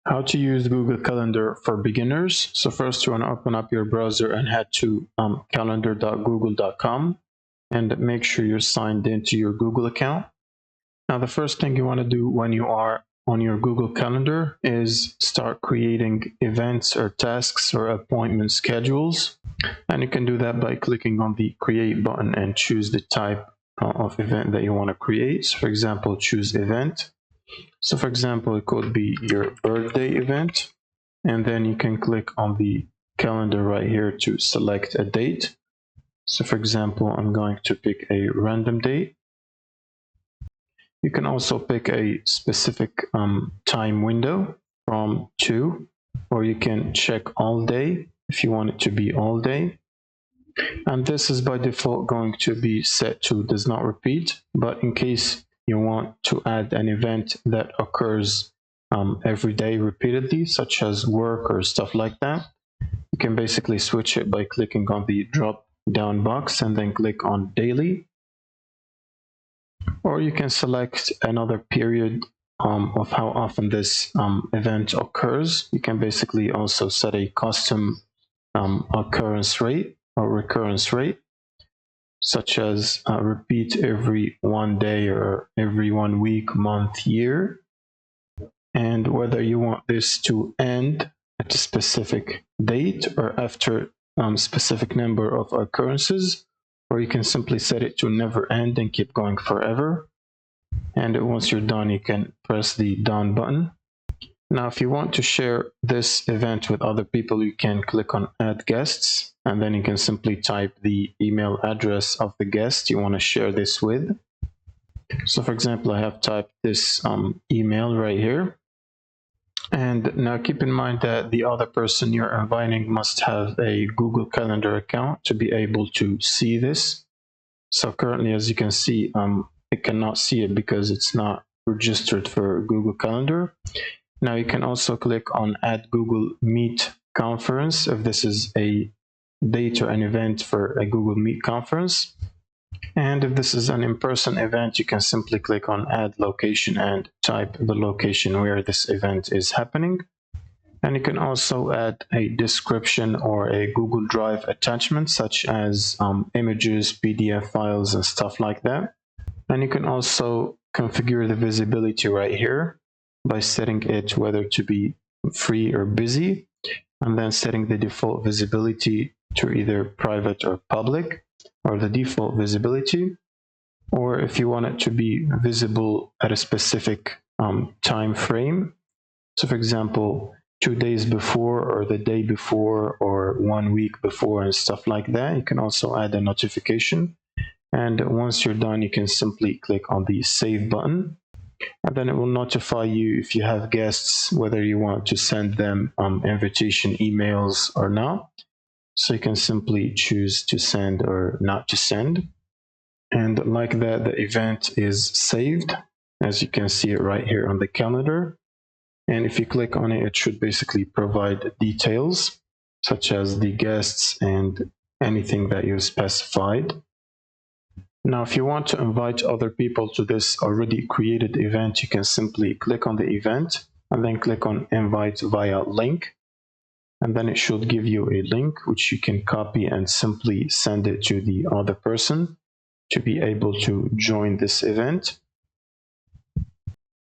How to use Google Calendar for beginners. So first you want to open up your browser and head to calendar.google.com and make sure you're signed into your Google account. Now the first thing you want to do when you are on your Google Calendar is start creating events or tasks or appointment schedules. And you can do that by clicking on the create button and choose the type of event that you want to create. So for example, choose event. So for example, it could be your birthday event, and then you can click on the calendar right here to select a date. So for example, I'm going to pick a random date. You can also pick a specific time window from 2, or you can check all day if you want it to be all day. And this is by default going to be set to does not repeat, but in case you want to add an event that occurs every day repeatedly, such as work or stuff like that, you can basically switch it by clicking on the drop down box and then click on daily. Or you can select another period of how often this event occurs. You can basically also set a custom occurrence rate or recurrence rate, such as repeat every 1 day or every 1 week, month, year, and whether you want this to end at a specific date or after specific number of occurrences, or you can simply set it to never end and keep going forever. And once you're done, you can press the done button. Now, if you want to share this event with other people, you can click on add guests, and then you can simply type the email address of the guest you want to share this with. So for example, I have typed this email right here. And now keep in mind that the other person you're inviting must have a Google Calendar account to be able to see this. So currently, as you can see, it cannot see it because it's not registered for Google Calendar. Now you can also click on add Google Meet conference if this is a date or an event for a Google Meet conference. And if this is an in-person event, you can simply click on add location and type the location where this event is happening. And you can also add a description or a Google Drive attachment, such as images, PDF files, and stuff like that. And you can also configure the visibility right here by setting it whether to be free or busy, and then setting the default visibility to either private or public, or the default visibility, or if you want it to be visible at a specific time frame. So for example, 2 days before or the day before or 1 week before and stuff like that. You can also add a notification. And once you're done, you can simply click on the save button. And then it will notify you if you have guests, whether you want to send them invitation emails or not. So you can simply choose to send or not to send. And like that, the event is saved, as you can see it right here on the calendar. And if you click on it, it should basically provide details, such as the guests and anything that you've specified. Now, if you want to invite other people to this already created event, you can simply click on the event and then click on invite via link. And then it should give you a link which you can copy and simply send it to the other person to be able to join this event.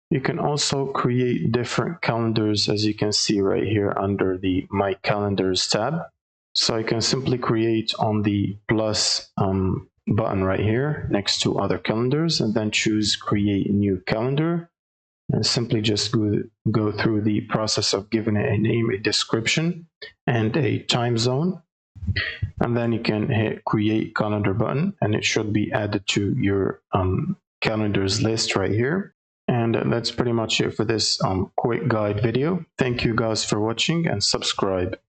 You can also create different calendars, as you can see right here under the My Calendars tab. So I can simply create on the plus button right here next to other calendars, and then choose create new calendar, and simply just go through the process of giving it a name, a description, and a time zone. And then you can hit create calendar button, and it should be added to your calendars list right here. And that's pretty much it for this quick guide video. Thank you guys for watching, and subscribe.